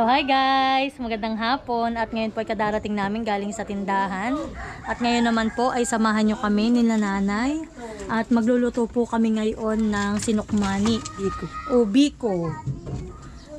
So hi guys, magandang hapon at ngayon po ay kadarating namin galing sa tindahan at ngayon naman po ay samahan nyo kami nila nanay at magluluto po kami ngayon ng sinukmani o biko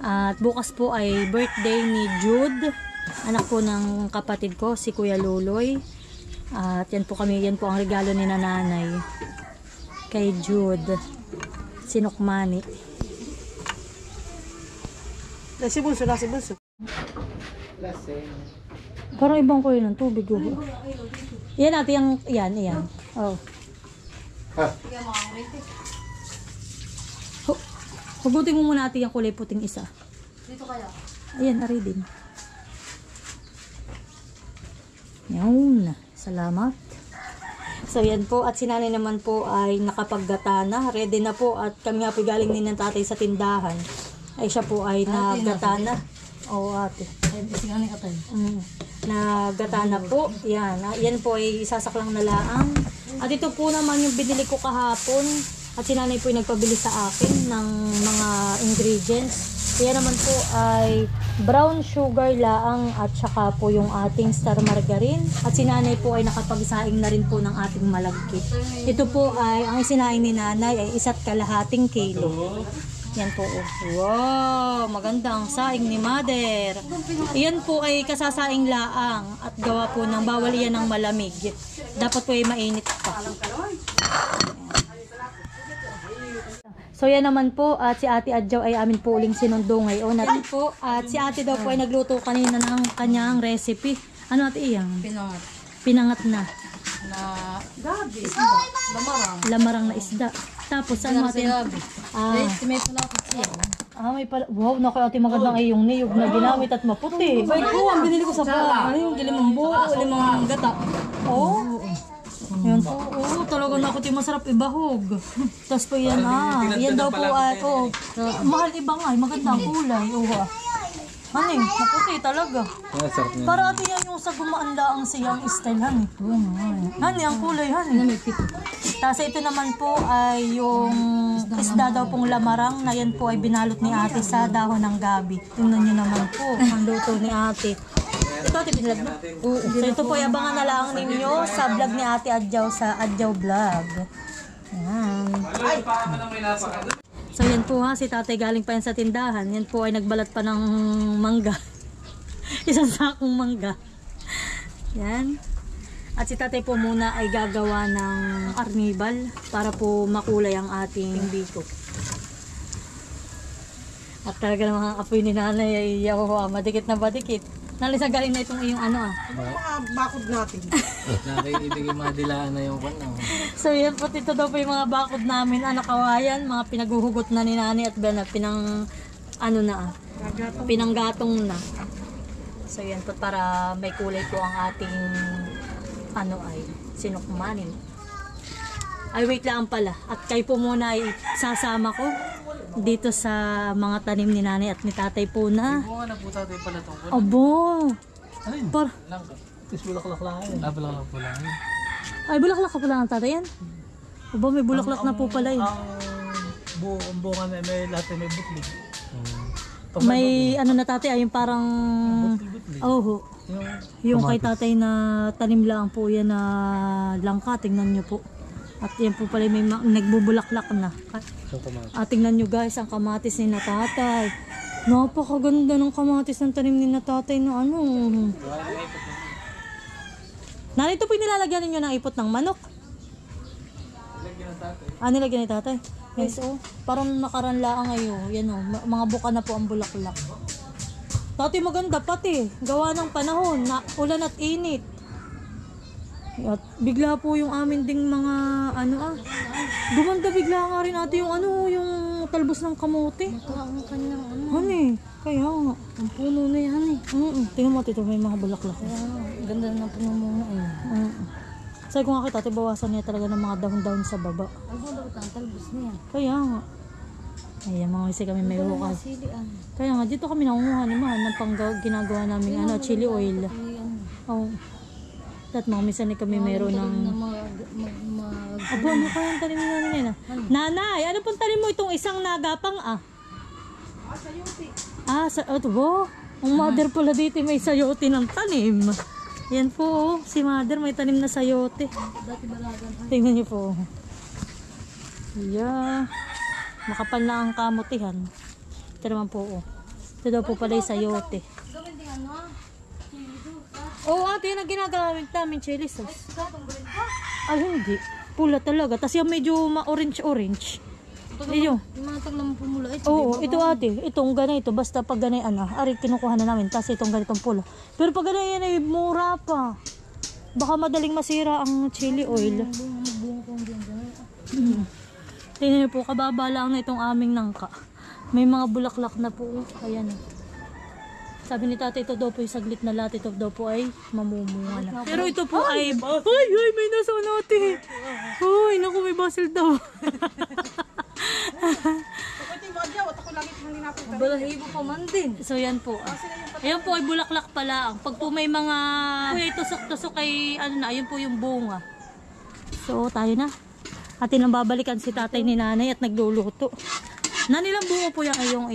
at bukas po ay birthday ni Jude, anak po ng kapatid ko si Kuya Luloy at yan po ang regalo ni nanay kay Jude, sinukmani. Nasi bunso. Parang ibang kulo ng tubig. Yan natin yan. Oh. Hugutin mo muna natin yung kulay puting isa. Dito kaya? Ayan, ari din. Yan. Salamat. So yan po, at si nanay naman po ay nakapaggata na. Ready na po at kami nga po galing din ng tatay sa tindahan. Ay siya po ay naggata na. Oo ate. Naggata na po. Yan. Yan po ay isasaklang na laang. At ito po naman yung binili ko kahapon. At si nanay po ay nagpabili sa akin ng mga ingredients. Yan naman po ay brown sugar laang at saka po yung ating star margarine. At si nanay po ay nakapagsaing na rin po ng ating malagkit. Ito po ay, ang isinaing ni nanay ay 1.5 kilo. Yan po. Wow, magandang saing ni mother. Yan po ay kasasaing laang at gawa po ng bawal yan ng malamig. Dapat po ay mainit pa. So yan naman po at si Ate Adjaw ay amin po uling sinundo ngayon. At po at si Ate daw po ay nagluto kanina ng kanyang recipe. Ano ate iyang? Pinangat na. Gabi. Lamarang na isda. Tapos ano ate? May palapit siya. May pala. Wow, naku ate magandang iyong niyog na ginamit at maputi. Wait ko, ang binili ko sa bahay. Yung limang buo, limang gata. Oh. Yan po. Oh, talaga na ako masarap ibahog. Tapos po yan yan daw po at mahal iba nga, maganda ang kulay. Hani, maputi talaga. Para ate yan yung sa gumaanda ang siyang style, hani. Hani, ang kulay, hani. Tapos ito naman po ay yung isda daw pong lamarang na yan po ay binalot ni ate sa dahon ng gabi. Tingnan nyo naman po ang luto ni ate. Ito ate, binilad mo? So ito po ay abangan na lang ninyo sa vlog ni Ate Adjaw sa Adjaw Vlog. Yan. So yan po si tatay galing pa yan sa tindahan. Yan po ay nagbalat pa ng mangga. Isang sakong mangga. Yan. At si tatay po muna ay gagawa ng arnibal para po makulay ang ating biko. At talaga namang apoy ni nanay ay madikit na madikit. Nalisa galing na itong iyong mga bakod natin. Nakikibigay madilaan na yung kanya. So yan po, ito daw po yung mga bakod namin, nakawayan, mga pinaguhugot na ni nanay at pinanggatong na. So yan po, para may kulay po ang ating sinukmanin. Ay wait lang pala, at kayo po muna ay sasama ko dito sa mga tanim ni nanay at ni tatay po na. Oo, na po tatay pala itong kunin. Abo! Langka. Tapos bulaklak lang yun. Bulaklak po lang yun. Ay, bulaklak ka pala ng tatay yan? Abo, may bulaklak na po pala yun. Ang bunga na may lahat may butlig. May na tatay, yung parang yung kay tatay na tanim lang po yan na langka, tingnan nyo po. At yan po pala may nagbubulaklak na. At tingnan nyo guys, ang kamatis ni natatay. Napakaganda ng kamatis ng tanim ni natatay na Narito po nilalagyan ninyo ng ipot ng manok. Nilagyan ni tatay. Yes, parang nakaranlaan ngayon. Yan mga buka na po ang bulaklak. Tatay maganda pati. Gawa ng panahon, ulan at init. At bigla po yung amin ding mga gumanda bigla nga rin ate yung yung talbos ng kamote. Hani, kaya nga ang puno na yan tingnan mo ito may mga bulaklak. Ganda na puno muna Sabi ko nga kita, bawasan niya talaga ng mga dahon-dahon sa baba. ang talbos na yan. Kaya nga. Ayan, mga kasi kami may hukay. Kaya nga, dito kami nangunguha ni Mahal ng ginagawa namin chili oil. At mga minsan kami mayroon ng... Abo, ano kaya ang tanim namin na? Nanay, ano pong tanim mo itong isang nagapang Sayuti. Ito bo. Ang mother pala dito may sayote ng tanim. Yan po, oh. Si mother may tanim na sayote. Tingnan niyo po. Yeah. Makapal na ang kamutihan. Ito naman po, oh. Ito daw po pala yung sayote. Oo, ate, yun ang ginagamit namin chili sauce. Ay, hindi. Pula talaga. Tapos yung medyo ma-orange-orange. Iyo. Yung mga taglang pumula. Oo, ito ate. Itong ganito. Basta pag ganyan, ari, kinukuha na namin. Tapos itong ganitong pula. Pero pag ganyan ay mura pa. Baka madaling masira ang chili oil. Tingnan niyo po, kababa lang na itong aming nangka. May mga bulaklak na po. Ayan. Sabi ni tatay, ito daw po yung saglit na lahat. Ito daw po ay mamumunga na. Pero ito po ay... Ay, may nasa natin. Ay, naku, may basil daw. Balahibo pa man din. So yan po. Ayan po ay bulaklak pala. Pag po may mga tusok-tusok ay ano na, ayun po yung bunga. So tayo na. Atin ang babalikan si tatay ni nanay at nagluluto. Nanilang bunga po yung ayong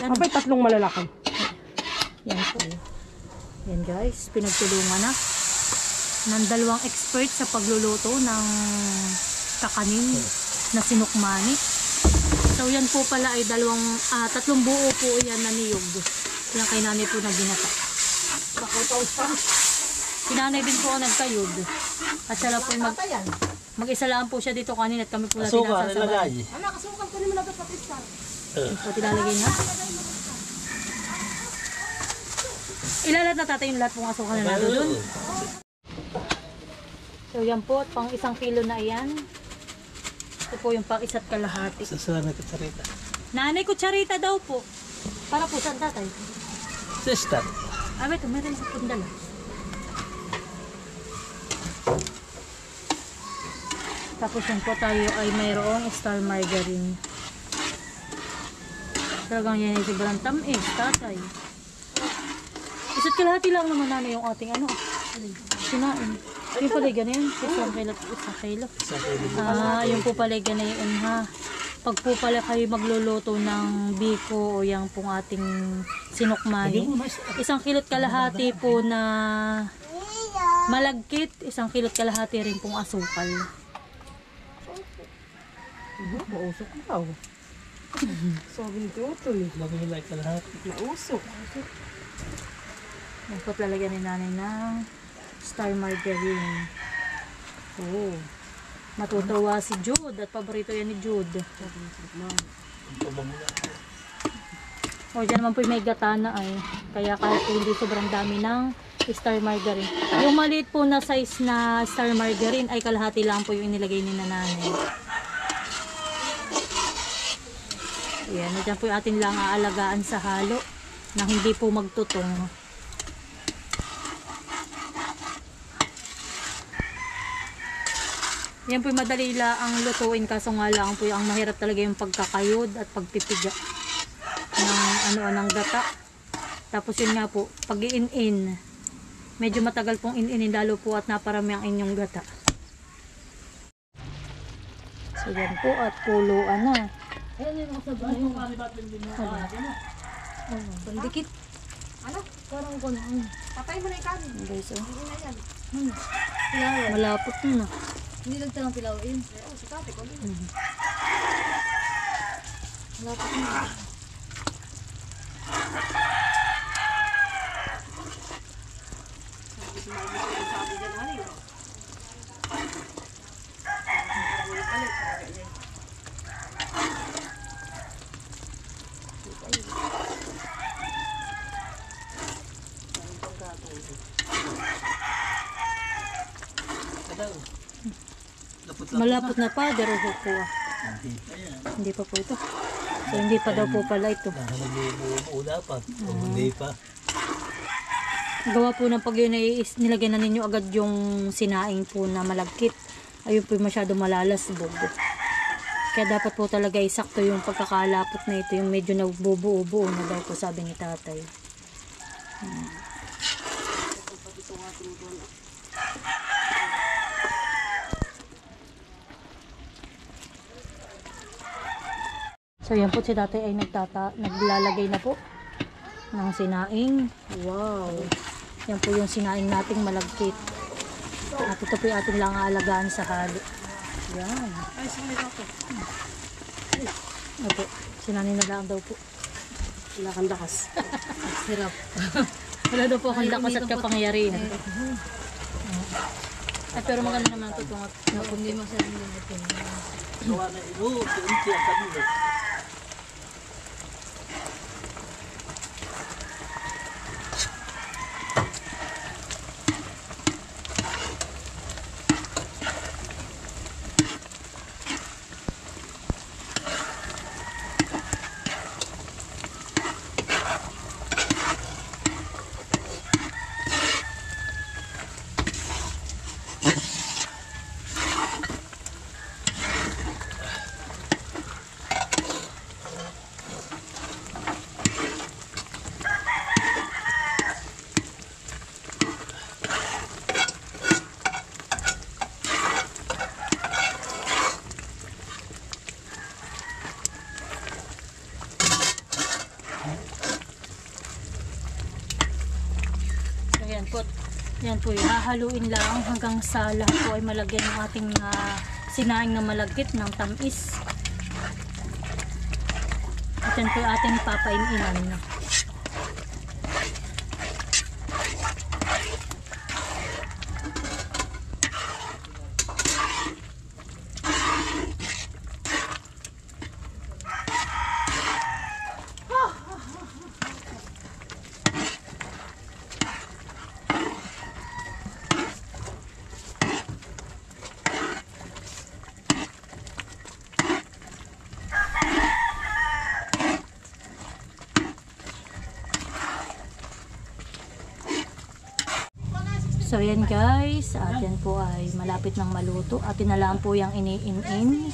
ano. Abay, 3 malalaki. Yan po. Yan guys, pinagtulungan na ng 2 expert sa pagluluto ng kakanin na sinukmani. So yan po pala ay 3 buo po yan na niyog. Yan kay nanay po na ginata. Si nanay din po ang nagkayod. At sila po mag-isa lang po siya dito kanina at kami po natin Suka, nasasabay. nilagay. Anak, kasukan ko naman natin patistan. Pati lalagay na. Ilalat na tatay yung lahat pong asukan na natin doon. So yan po, pang 1 kilo na yan. Ito po yung pang 1.5 kalahati. Sasala na kutsarita. Nanay, kutsarita daw po. Para po saan tatay? Sister. Ito, meron sa pundala. Tapos yan po tayo ay mayroong star margarine. Talagang yan ay sobrang tamis, tatay. 1.5 kalahati lang naman nanay yung ating sinain. Yung pala ganyan, 1 kilo. Yung po pala ganyan ha. Pag po pala kayo magluluto ng biko o yung pong ating sinukmani, 1 kilo't kalahati po na malagkit, 1 kilo't kalahati rin pong asukal. Mausok ka. Sabi ni Tutoy. Mag-like ka lahat. Mausok. Yan po lalagyan ni nanay ng star margarine. Oh. Matutuwa si Jude at paborito yan ni Jude. O dyan naman po may gata na ay. Kaya kahit hindi sobrang dami ng star margarine. Yung maliit po na size na star margarine ay kalahati lang po yung inilagay ni nanay. Yan, dyan po yung ating lang aalagaan sa halo na hindi po magtutong. Yan po yung madali lang ang lutuin kaso nga lang po yung mahirap talaga yung pagkakayod at pagpipiga ng gata. Tapos yun nga po, pag i-in-in, medyo matagal pong in-in lalo po at naparami ang inyong gata. So yan po at kuluan na. Bandikit. Ano? Parang ko na. Patay mo na yung kanin. Guys, oh. Hindi na yan. Pilaw. Malapot na. Hindi lang talang pilawin. Oo, si tate ko. Malapit na. Sabi dyan, ano yun? Malapot na pa, pero po. Hindi pa po ito. So hindi pa daw po pala ito. Nakabuo dapat. Hindi pa. Gawa po ng pag yun ay nilagyan na ninyo agad yung sinaing po na malagkit. Ayun po masyado malalasbog. Kaya dapat po talaga isakto yung pagkakalapot na ito. Yung medyo nagbubuo-buo na daw po sabi ni tatay. So yan po si tatay ay naglalagay na po ng sinaing. Wow. Yan po yung sinaing nating malagkit. At ito po yung ating lang aalagaan sa halo. Yan. Ay, sumay ako. Opo. Sinanin na lang daw po. Wala kang lakas. Hirap. Wala daw po akong lakas at kapangyarihan. Ay, pero maganda naman ito tungat. Hindi mo sa ito. Gawa na ilo, unti ang kanilo. Yan po, hahaluin lang hanggang sa lahat po ay malagyan ng ating sinaing na malagkit ng tamis. At yan po yung ating papaininan. So yan guys, at yan po ay malapit ng maluto at tinalaan po yung iniin-in.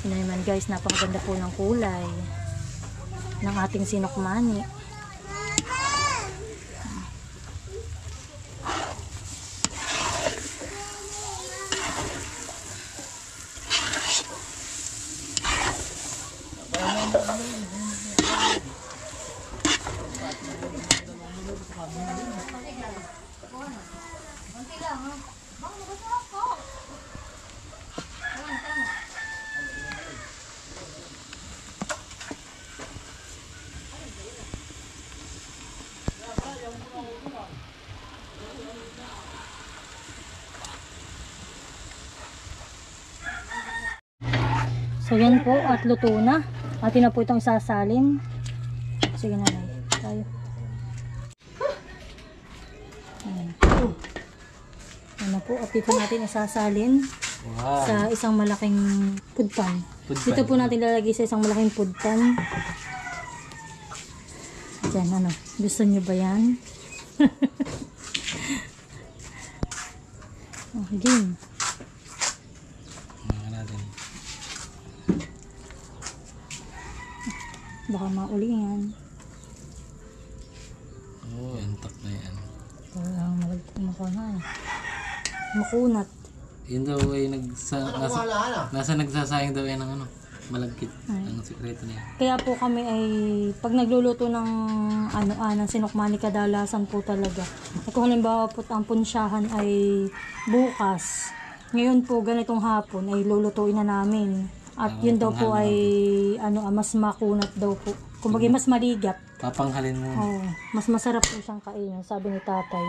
Yun naman guys, napakaganda po ng kulay ng ating sinukmani. So yan po at luto na. Atin na po itong isasalin. Sige na tayo. Ayan. Ayan na po at dito natin isasalin sa isang malaking food pan. Dito po natin lalagay sa isang malaking food pan. Diyan ano. Gusto nyo ba yan? Oh, game. Baka maulingan. Oo, antak na yan. Walang makunat. Yun daw ay nasa nagsasayang daw yan ng ano, malagkit. Ang sikreto na yan. Kaya po kami ay pag nagluluto ng ng sinukmani kadalasan po talaga. At kung halimbawa po ang punsyahan ay bukas, ngayon po ganitong hapon ay lulutuin na namin. At yun daw po ay mas makunat daw po. Kumbaga mas maligap. Papanghalin mo. Oh, mas masarap po siyang kainin, sabi ni tatay.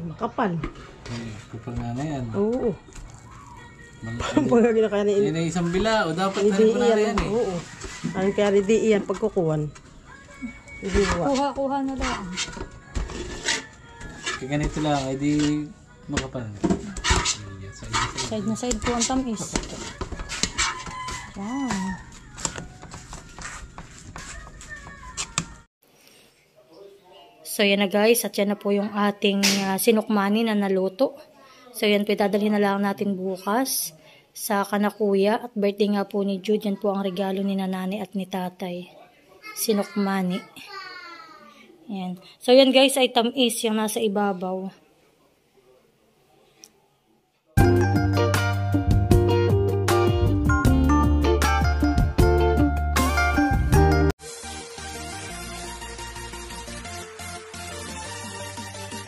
Makapal. Kapal nga na yan. Oo. Yan ay isang bila. O dapat tanin mo na yan eh. Oo. Ang kaya di iyan pagkukuhan. Kuha na lang. Kaya ganito lang, ay di makapal. Side na side po ang tamis. Yan. So yan na guys, at yan na po yung ating sinukmani na naluto. So yan po, dadalhin na lang natin bukas sa kanakuya. At birthday nga po ni Jude, yan po ang regalo ni nanay at ni tatay. Sinukmani. Yan. So yan guys ay tamis yung nasa ibabaw.